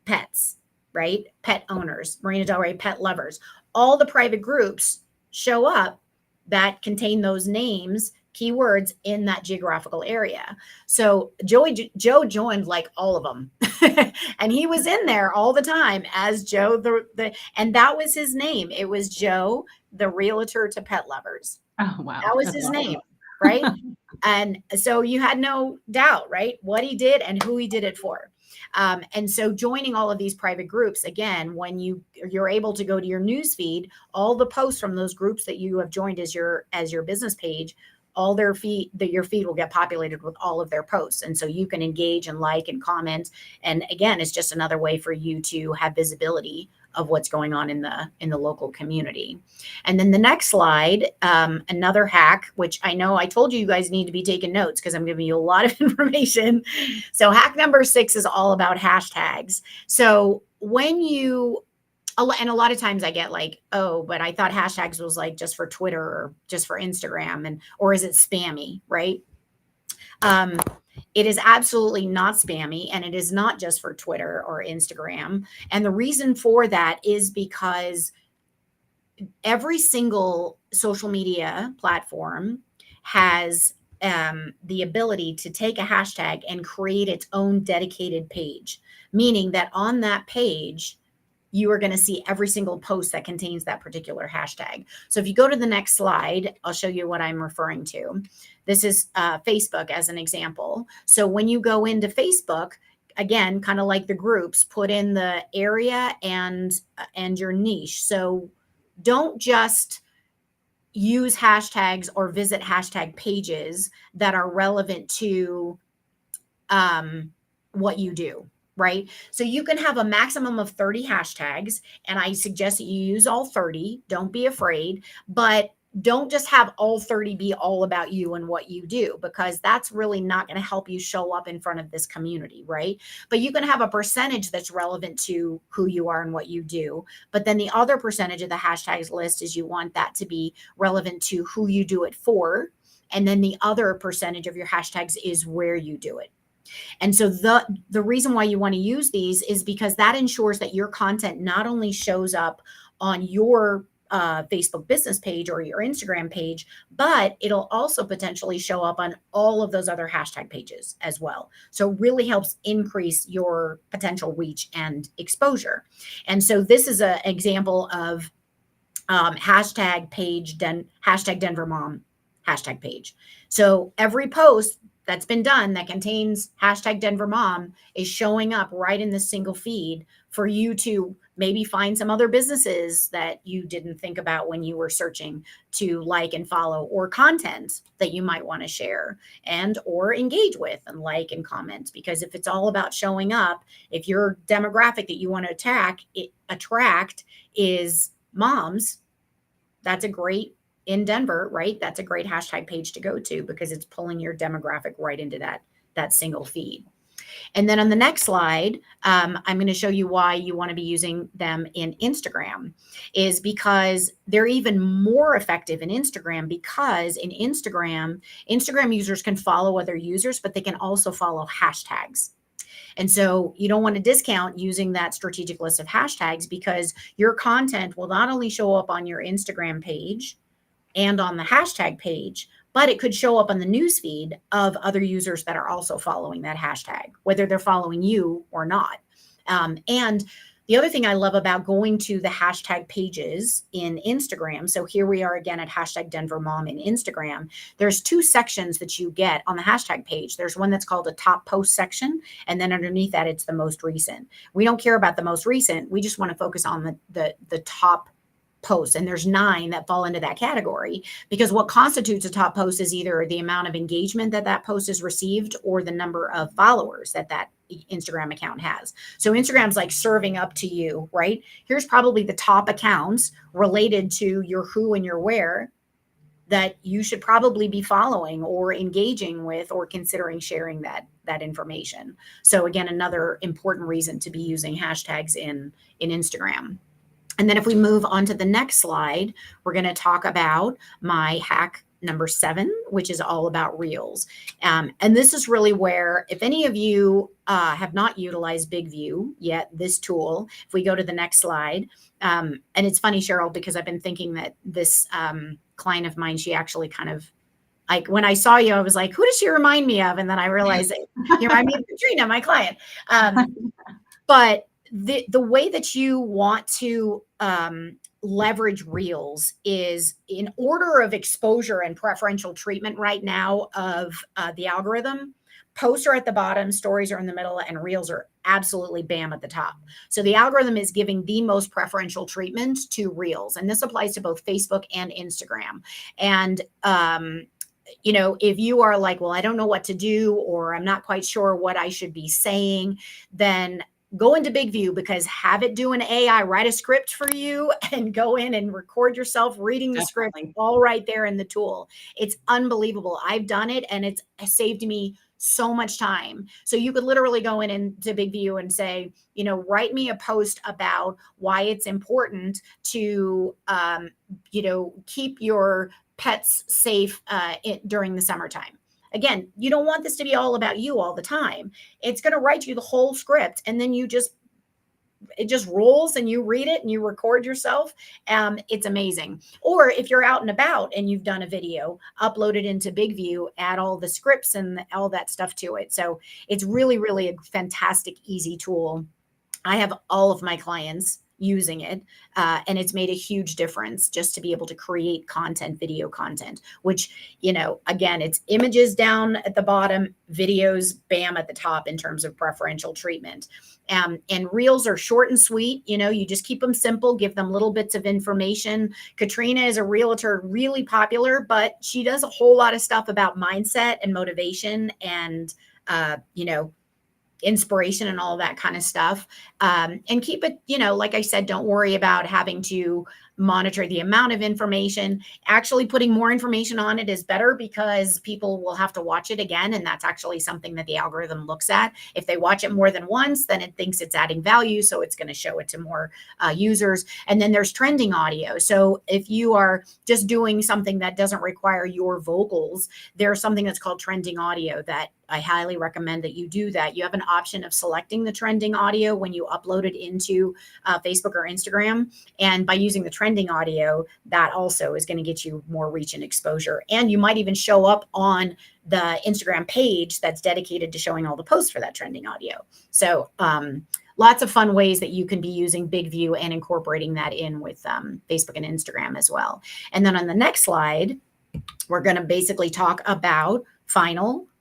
pets, right? Pet owners, Marina Del Rey pet lovers. All the private groups show up that contain those names, keywords in that geographical area. So Joe joined like all of them and he was in there all the time as Joe, and that was his name. It was Joe, the realtor to pet lovers. Oh, wow. That was his name, right? And so you had no doubt, right? What he did and who he did it for. And so joining all of these private groups, again, when you're able to go to your news feed, all the posts from those groups that you have joined as your business page, all your feed will get populated with all of their posts. And so you can engage and like and comment. And again, it's just another way for you to have visibility of what's going on in the local community. And then the next slide, another hack, which I know I told you guys need to be taking notes because I'm giving you a lot of information. So hack number 6 is all about hashtags. So and a lot of times I get like, oh, but I thought hashtags was like just for Twitter or just for Instagram, or is it spammy, right? It is absolutely not spammy, and it is not just for Twitter or Instagram. And the reason for that is because every single social media platform has the ability to take a hashtag and create its own dedicated page, meaning that on that page, you are going to see every single post that contains that particular hashtag. So if you go to the next slide, I'll show you what I'm referring to. This is Facebook as an example. So when you go into Facebook, again, kind of like the groups, put in the area and your niche. So don't just use hashtags or visit hashtag pages that are relevant to what you do. right? So you can have a maximum of 30 hashtags, and I suggest that you use all 30. Don't be afraid, but don't just have all 30 be all about you and what you do, because that's really not going to help you show up in front of this community, right? But you can have a percentage that's relevant to who you are and what you do. But then the other percentage of the hashtags list is you want that to be relevant to who you do it for. And then the other percentage of your hashtags is where you do it. And so the reason why you want to use these is because that ensures that your content not only shows up on your Facebook business page or your Instagram page, but it'll also potentially show up on all of those other hashtag pages as well. So it really helps increase your potential reach and exposure. And so this is an example of hashtag hashtag Denver Mom hashtag page. So every post that's been done that contains hashtag Denver Mom is showing up right in this single feed for you to maybe find some other businesses that you didn't think about when you were searching to like and follow, or content that you might want to share and or engage with and like and comment. Because if it's all about showing up, if your demographic that you want to attract is moms, that's a great, in Denver, right? That's a great hashtag page to go to because it's pulling your demographic right into that single feed. And then on the next slide, I'm going to show you why you want to be using them in Instagram, is because they're even more effective in Instagram, because in Instagram users can follow other users, but they can also follow hashtags. And so you don't want to discount using that strategic list of hashtags, because your content will not only show up on your Instagram page and on the hashtag page, but it could show up on the newsfeed of other users that are also following that hashtag, whether they're following you or not. And the other thing I love about going to the hashtag pages in Instagram, so here we are again at hashtag Denver Mom in Instagram, there's two sections that you get on the hashtag page. There's one that's called a top post section, and then underneath that, it's the most recent. We don't care about the most recent. We just want to focus on the top posts, and there's 9 that fall into that category, because what constitutes a top post is either the amount of engagement that post has received or the number of followers that Instagram account has. So Instagram's like serving up to you, right? Here's probably the top accounts related to your who and your where that you should probably be following or engaging with or considering sharing that information. So again, another important reason to be using hashtags in Instagram. And then if we move on to the next slide, we're going to talk about my hack number 7, which is all about Reels. And this is really where, if any of you have not utilized Big View yet, this tool, if we go to the next slide, and it's funny, Cheryl, because I've been thinking that this client of mine, she actually kind of, like, when I saw you, I was like, who does she remind me of? And then I realized that you remind me of Katrina, my client. But the way that you want to leverage Reels is in order of exposure and preferential treatment right now of the algorithm. Posts are at the bottom, stories are in the middle, and Reels are absolutely bam at the top. So the algorithm is giving the most preferential treatment to Reels, and this applies to both Facebook and Instagram. And if you are like, well, I don't know what to do, or I'm not quite sure what I should be saying, then go into Big View, because have it do an AI write a script for you and go in and record yourself reading the script all right there in the tool. It's unbelievable. I've done it, and it's saved me so much time. So you could literally go into Big View and say, write me a post about why it's important to, keep your pets safe during the summertime. Again, you don't want this to be all about you all the time. It's going to write you the whole script, and then it just rolls and you read it and you record yourself. It's amazing. Or if you're out and about and you've done a video, upload it into Big View, add all the scripts and all that stuff to it. So it's really, really a fantastic, easy tool. I have all of my clients using it, and it's made a huge difference just to be able to create content, video content, which, again, it's images down at the bottom, videos, bam, at the top in terms of preferential treatment. And Reels are short and sweet. You just keep them simple, give them little bits of information. Katrina is a realtor, really popular, but she does a whole lot of stuff about mindset and motivation and, inspiration and all that kind of stuff. And keep it, like I said, don't worry about having to monitor the amount of information. Actually, putting more information on it is better because people will have to watch it again. And that's actually something that the algorithm looks at. If they watch it more than once, then it thinks it's adding value. So it's going to show it to more users. And then there's trending audio. So if you are just doing something that doesn't require your vocals, there's something that's called trending audio that I highly recommend that you do that. You have an option of selecting the trending audio when you upload it into Facebook or Instagram. And by using the trending audio, that also is going to get you more reach and exposure. And you might even show up on the Instagram page that's dedicated to showing all the posts for that trending audio. So lots of fun ways that you can be using Big View and incorporating that in with Facebook and Instagram as well. And then on the next slide, we're going to basically talk about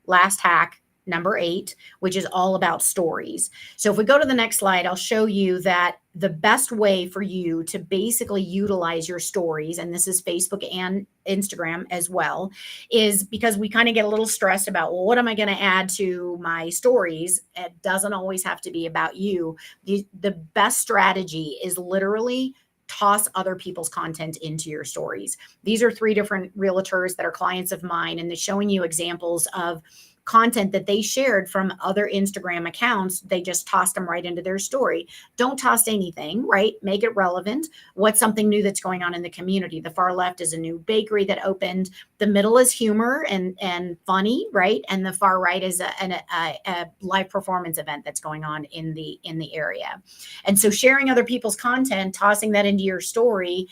last hack, number 8, which is all about stories. So if we go to the next slide, I'll show you that the best way for you to basically utilize your stories, and this is Facebook and Instagram as well, is because we kind of get a little stressed about, well, what am I going to add to my stories? It doesn't always have to be about you. The best strategy is literally toss other people's content into your stories. These are 3 different realtors that are clients of mine, and they're showing you examples of content that they shared from other Instagram accounts. They just tossed them right into their story. Don't toss anything, right? Make it relevant. What's something new that's going on in the community? The far left is a new bakery that opened. The middle is humor and funny, right? And the far right is a live performance event that's going on in the area. And so sharing other people's content, tossing that into your story,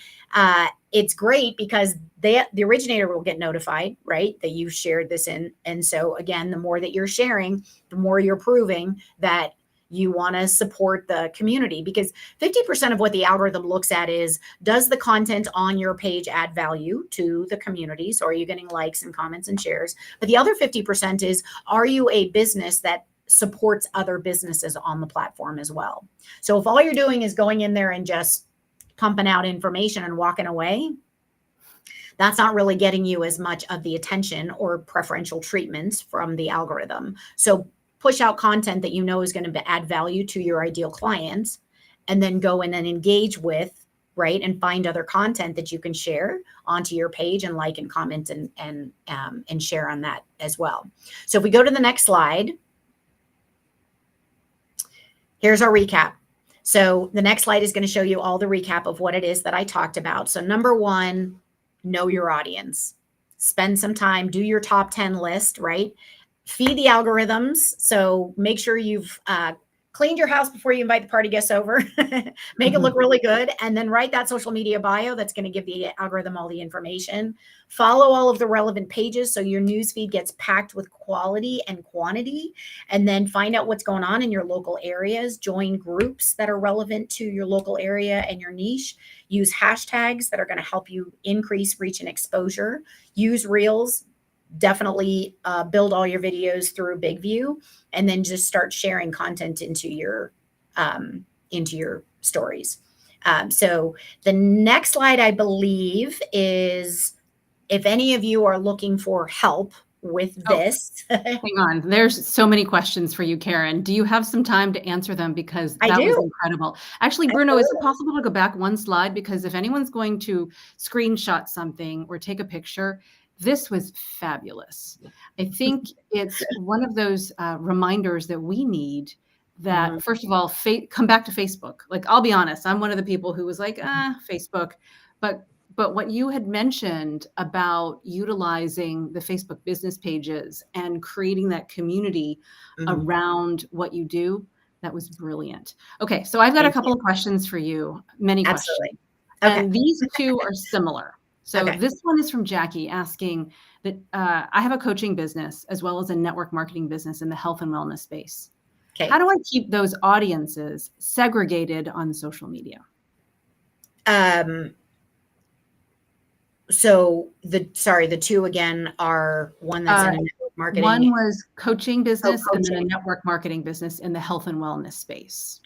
it's great because the originator will get notified, right, that you shared this in. And so again, the more that you're sharing, the more you're proving that you want to support the community, because 50% of what the algorithm looks at is, does the content on your page add value to the community? So are you getting likes and comments and shares? But the other 50% is, are you a business that supports other businesses on the platform as well? So if all you're doing is going in there and just pumping out information and walking away, that's not really getting you as much of the attention or preferential treatments from the algorithm. So push out content that you know is going to add value to your ideal clients, and then go in and engage with, right, and find other content that you can share onto your page and like and comment and share on that as well. So if we go to the next slide, here's our recap. So the next slide is going to show you all the recap of what it is that I talked about. So number 1, know your audience. Spend some time, do your top 10 list, right? Feed the algorithms. So make sure you've cleaned your house before you invite the party guests over. Make it look really good. And then write that social media bio that's going to give the algorithm all the information. Follow all of the relevant pages so your newsfeed gets packed with quality and quantity. And then find out what's going on in your local areas. Join groups that are relevant to your local area and your niche. Use hashtags that are going to help you increase reach and exposure. Use Reels. Definitely build all your videos through Big View, and then just start sharing content into your stories. So the next slide, I believe, is if any of you are looking for help with this. Hang on. There's so many questions for you, Karen. Do you have some time to answer them? Because I that was do. incredible. Actually, Bruno, is it possible to go back one slide? Because if anyone's going to screenshot something or take a picture, this was fabulous. I think it's one of those reminders that we need that, first of all, come back to Facebook. Like, I'll be honest, I'm one of the people who was like, Facebook. But what you had mentioned about utilizing the Facebook business pages and creating that community around what you do, that was brilliant. Okay, so I've got a couple of questions for you, many questions. Okay. And these 2 are similar. So this one is from Jackie asking that I have a coaching business as well as a network marketing business in the health and wellness space. Okay. How do I keep those audiences segregated on social media? So the 2 again are one that's in a network marketing. One was coaching business and then a network marketing business in the health and wellness space.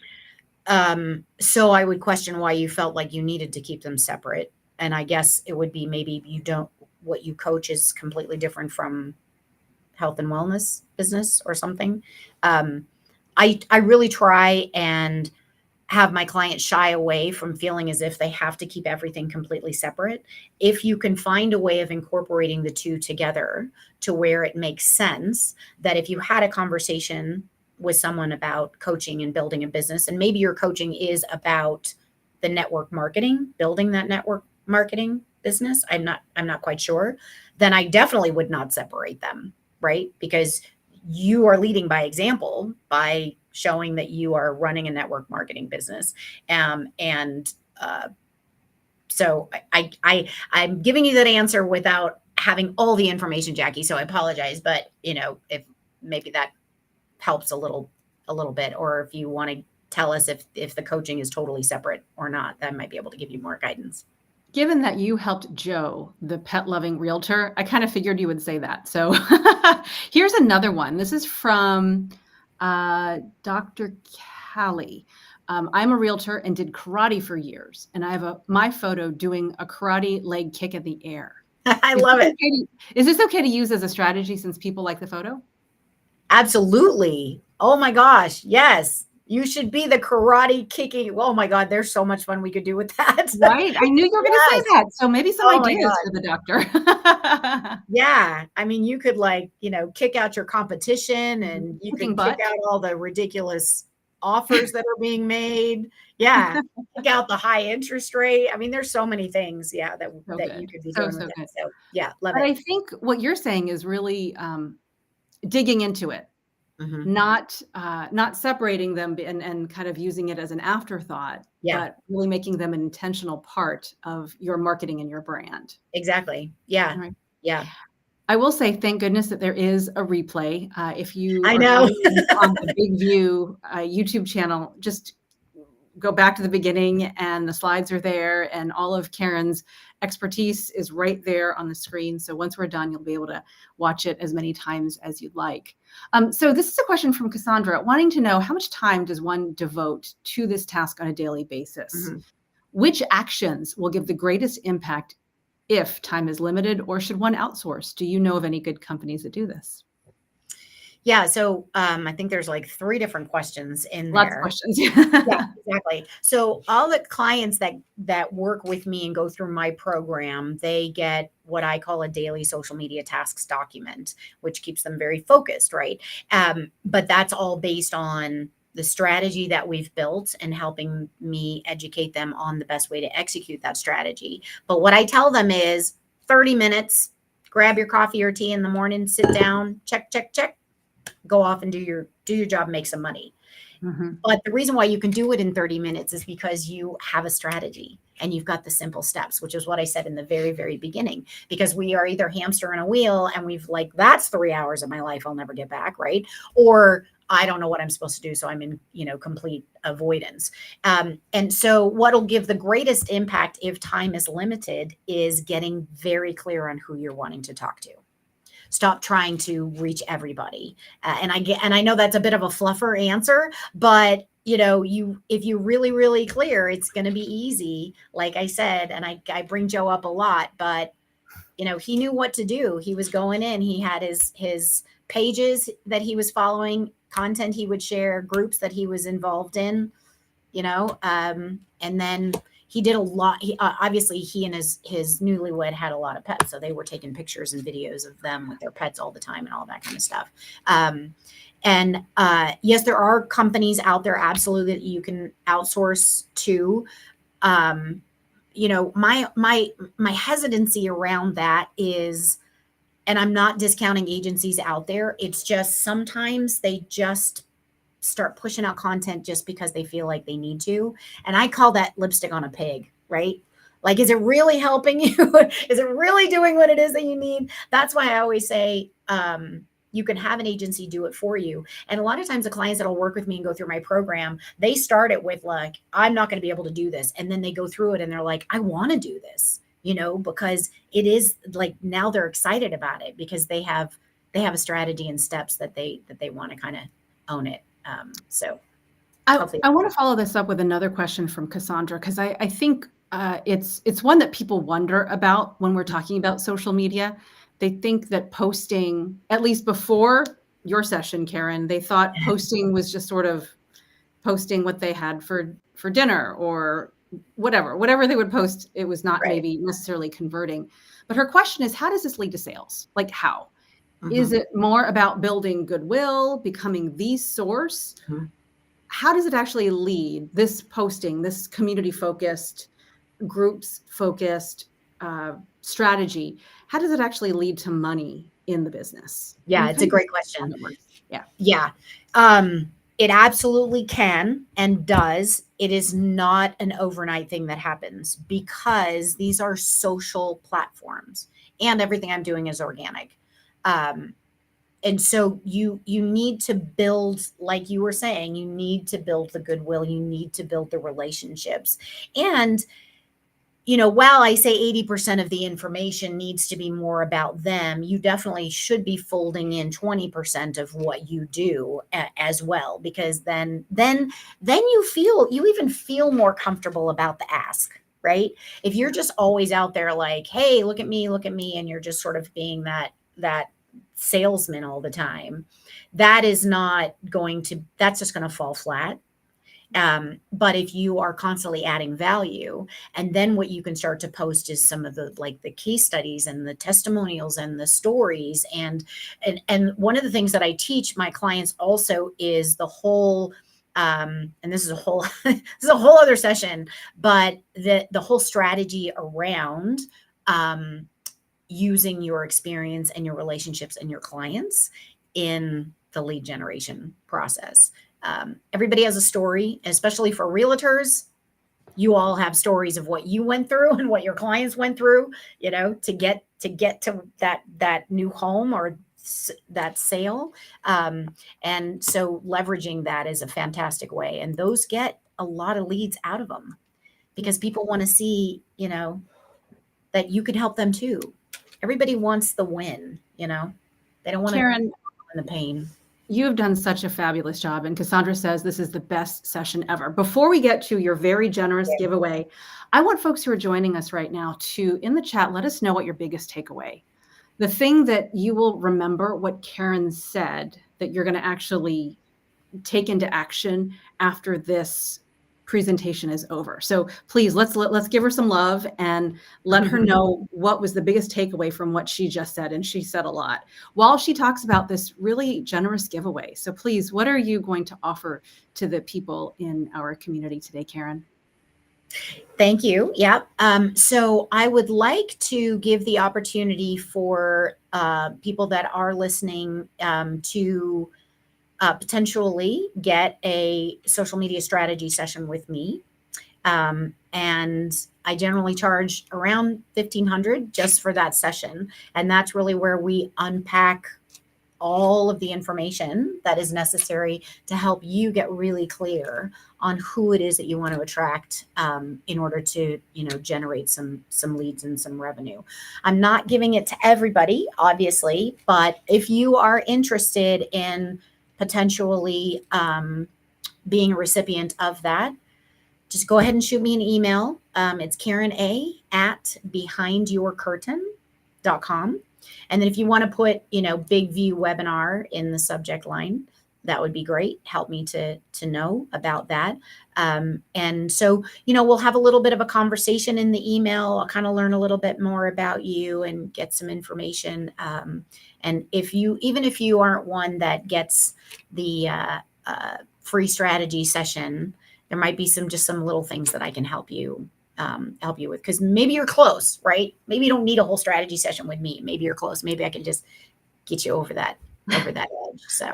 So I would question why you felt like you needed to keep them separate. And I guess it would be maybe what you coach is completely different from health and wellness business or something. I really try and have my clients shy away from feeling as if they have to keep everything completely separate. If you can find a way of incorporating the two together to where it makes sense, that if you had a conversation with someone about coaching and building a business, and maybe your coaching is about the network marketing, building that network marketing business, I'm not quite sure, then I definitely would not separate them, right? Because you are leading by example by showing that you are running a network marketing business. And so I'm giving you that answer without having all the information, Jackie. So I apologize, but if maybe that helps a little bit, or if you want to tell us if the coaching is totally separate or not, that might be able to give you more guidance. Given that you helped Joe, the pet-loving realtor, I kind of figured you would say that. So here's another one. This is from Dr. Callie. I'm a realtor and did karate for years, and I have my photo doing a karate leg kick in the air. I love it. Is this okay to use as a strategy since people like the photo? Absolutely. Oh my gosh. Yes. You should be the karate kicking. Oh my God. There's so much fun we could do with that. Right. I knew you were going to say Yes. that. So maybe some Oh my ideas God. for the doctor. Yeah. I mean, you could kick out your competition and you Kicking could kick butt. out all the ridiculous offers that are being made. Yeah. Kick out the high interest rate. I mean, there's so many things, yeah, So that you good. could be So, doing with so it. good. So yeah, love But it. I think what you're saying is really digging into it, Mhm. not separating them and kind of using it as an afterthought, Yeah, but really making them an intentional part of your marketing and your brand. exactly. Yeah. All right. Yeah. I will say, thank goodness that there is a replay. If you I are know. viewing on the Big View YouTube channel, just go back to the beginning and the slides are there and all of Karen's expertise is right there on the screen. So once we're done, you'll be able to watch it as many times as you'd like. So this is a question from Cassandra wanting to know how much time does one devote to this task on a daily basis? Mhm. Which actions will give the greatest impact if time is limited, or should one outsource? Do you know of any good companies that do this? Yeah. So I think there's like three different questions in Lots of there. questions. Yeah, exactly. So all the clients that work with me and go through my program, they get what I call a daily social media tasks document, which keeps them very focused, right? But that's all based on the strategy that we've built and helping me educate them on the best way to execute that strategy. But what I tell them is 30 minutes, grab your coffee or tea in the morning, sit down, check, check, check, go off and do your job, make some money. Mhm. But the reason why you can do it in 30 minutes is because you have a strategy and you've got the simple steps, which is what I said in the very, very beginning. Because we are either hamster in a wheel and we've like, that's 3 hours of my life I'll never get back, right? Or I don't know what I'm supposed to do. So I'm in, complete avoidance. And so what'll give the greatest impact if time is limited is getting very clear on who you're wanting to talk to. Stop trying to reach everybody. And I know that's a bit of a fluffer answer, but if you're really, really clear, it's going to be easy. Like I said, and I bring Joe up a lot, but he knew what to do. He was going in, he had his pages that he was following, content he would share, groups that he was involved in, and then he did a lot. He obviously he and his newlywed had a lot of pets, so they were taking pictures and videos of them with their pets all the time and all that kind of stuff. And yes, there are companies out there absolutely that you can outsource to. My hesitancy around that is, and I'm not discounting agencies out there, it's just sometimes they just start pushing out content just because they feel like they need to. And I call that lipstick on a pig, right? Like, is it really helping you? Is it really doing what it is that you need? That's why I always say, you can have an agency do it for you. And a lot of times the clients that'll work with me and go through my program, they start it with like, I'm not going to be able to do this. And then they go through it and they're like, I want to do this, because it is like, now they're excited about it because they have a strategy and steps that they want to kind of own it. So hopefully, I want to follow this up with another question from Cassandra because I think it's one that people wonder about when we're talking about social media. They think that posting, at least before your session, Karen, they thought posting was just sort of posting what they had for dinner or whatever they would post. It was not Right. maybe necessarily converting. But her question is, how does this lead to sales? Like how? Is Mhm. it more about building goodwill, becoming the source? Mhm. How does it actually lead, this posting, this community focused, groups focused strategy? How does it actually lead to money in the business? Can Yeah, you it's a kind of great how question. that works? Yeah. Yeah. Um, it absolutely can and does. It is not an overnight thing that happens because these are social platforms and everything I'm doing is organic. Um, and so you need to build, like you were saying, you need to build the goodwill, you need to build the relationships. And while I say 80% of the information needs to be more about them, you definitely should be folding in 20% of what you do as well, because then you even feel more comfortable about the ask, right? If you're just always out there like, hey, look at me, and you're just sort of being that salesman all the time, that's just going to fall flat. But if you are constantly adding value, and then what you can start to post is some of the case studies and the testimonials and the stories, and one of the things that I teach my clients also is the whole and this is a whole this is a whole other session, but the whole strategy around using your experience and your relationships and your clients in the lead generation process. Everybody has a story, especially for realtors. You all have stories of what you went through and what your clients went through, to get to that new home or that sale. And so leveraging that is a fantastic way. And those get a lot of leads out of them because people want to see, that you can help them too. Everybody wants the win, they don't want to Karen, in the pain. you have done such a fabulous job. And Cassandra says this is the best session ever. Before we get to your very generous giveaway, I want folks who are joining us right now to, in the chat, let us know what your biggest takeaway, the thing that you will remember what Karen said that you're going to actually take into action after this presentation is over. So please let's give her some love and let her know what was the biggest takeaway from what she just said. And she said a lot while she talks about this really generous giveaway. So please, what are you going to offer to the people in our community today, Karen? Thank you. Yep. So I would like to give the opportunity for people that are listening to potentially get a social media strategy session with me. And I generally charge around $1,500 just for that session. And that's really where we unpack all of the information that is necessary to help you get really clear on who it is that you want to attract in order to generate some leads and some revenue. I'm not giving it to everybody, obviously, but if you are interested in potentially being a recipient of that, just go ahead and shoot me an email. It's Karen A at behindyourcurtain.com. And then if you want to put, big view webinar in the subject line, that would be great. Help me to know about that. And so, we'll have a little bit of a conversation in the email. I'll kind of learn a little bit more about you and get some information. And even if you aren't one that gets the free strategy session, there might be some little things that I can help you with, because maybe you're close, right? Maybe you don't need a whole strategy session with me. Maybe you're close. Maybe I can just get you over that edge. So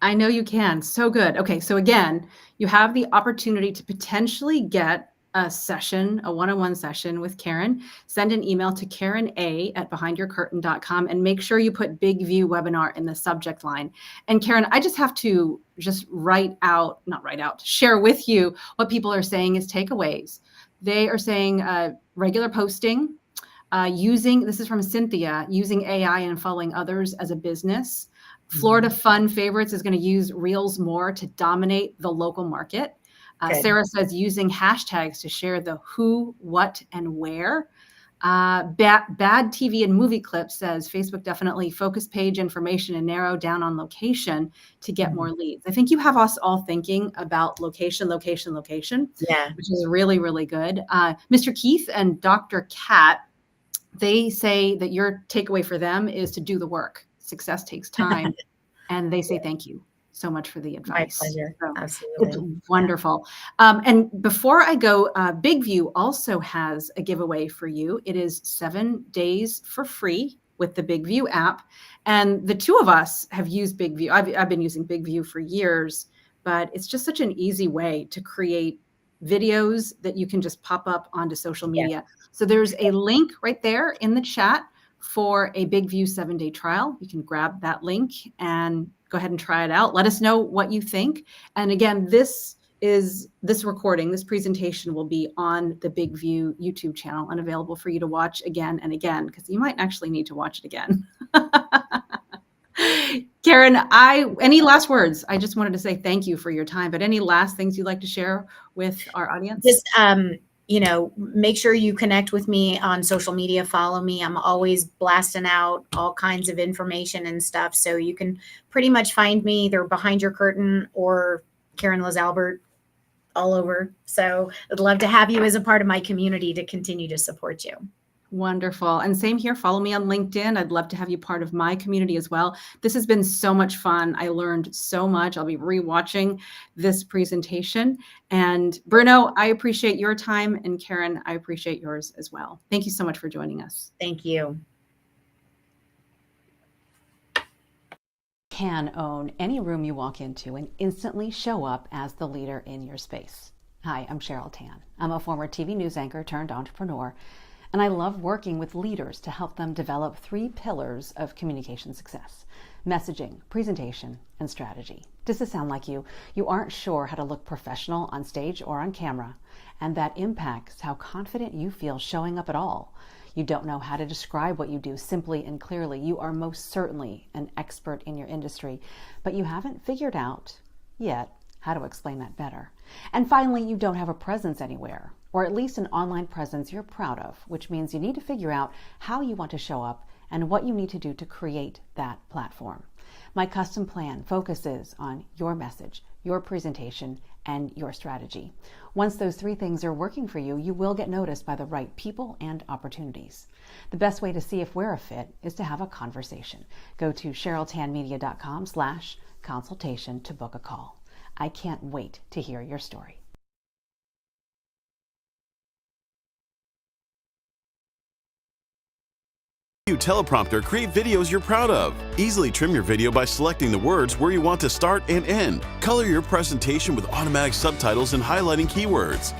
I know you can. So good. Okay. So again, you have the opportunity to potentially get a session, a one-on-one session with Karen. Send an email to Karen A at behindyourcurtain.com and make sure you put big view webinar in the subject line. And Karen, I just have to share with you what people are saying as takeaways. They are saying regular posting, this is from Cynthia, using AI and following others as a business. Florida Fun Favorites is going to use Reels more to dominate the local market. Sarah says using hashtags to share the who, what, and where. Bad TV and movie clips says Facebook definitely focus page information and narrow down on location to get more leads. I think you have us all thinking about location, Yeah. which is really, really good. Mr. Keith and Dr. Kat, they say that your takeaway for them is to do the work. Success takes time. And they say thank you so much for the My advice. pleasure. So Absolutely. it's wonderful. And before I go, Big View also has a giveaway for you. It is 7 days for free with the Big View app. And the two of us have used Big View. I've been using Big View for years, but it's just such an easy way to create videos that you can just pop up onto social media. So there's a link right there in the chat for a Big View 7-day trial. You can grab that link and go ahead and try it out. Let us know what you think. And again, this presentation will be on the Big View YouTube channel and available for you to watch again and again, because you might actually need to watch it again. Karen, any last words? I just wanted to say thank you for your time, but any last things you'd like to share with our audience? Just, make sure you connect with me on social media, follow me. I'm always blasting out all kinds of information and stuff. So you can pretty much find me either behind your curtain or Karen Liz-Albert all over. So I'd love to have you as a part of my community to continue to support you. Wonderful. And same here. Follow me on LinkedIn. I'd love to have you part of my community as well. This has been so much fun. I learned so much. I'll be rewatching this presentation. And Bruno, I appreciate your time. And Karen, I appreciate yours as well. Thank you so much for joining us. Thank you. Can own any room you walk into and instantly show up as the leader in your space. Hi, I'm Cheryl Tan. I'm a former TV news anchor turned entrepreneur. And I love working with leaders to help them develop 3 pillars of communication success: messaging, presentation, and strategy. Does this sound like you? You aren't sure how to look professional on stage or on camera, and that impacts how confident you feel showing up at all. You don't know how to describe what you do simply and clearly. You are most certainly an expert in your industry, but you haven't figured out yet how to explain that better. And finally, you don't have a presence anywhere, or at least an online presence you're proud of, which means you need to figure out how you want to show up and what you need to do to create that platform. My custom plan focuses on your message, your presentation, and your strategy. Once those 3 things are working for you, you will get noticed by the right people and opportunities. The best way to see if we're a fit is to have a conversation. Go to CherylTanMedia.com/consultation to book a call. I can't wait to hear your story. Teleprompter, create videos you're proud of. Easily trim your video by selecting the words where you want to start and end. Color your presentation with automatic subtitles and highlighting keywords.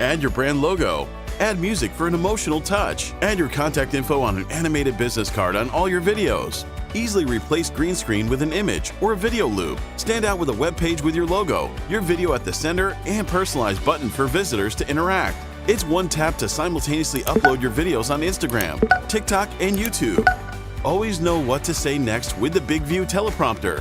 Add your brand logo. Add music for an emotional touch. Add your contact info on an animated business card on all your videos. Easily replace green screen with an image or a video loop. Stand out with a web page with your logo, your video at the center, and personalized button for visitors to interact. It's one tap to simultaneously upload your videos on Instagram, TikTok, and YouTube. Always know what to say next with the Big View teleprompter.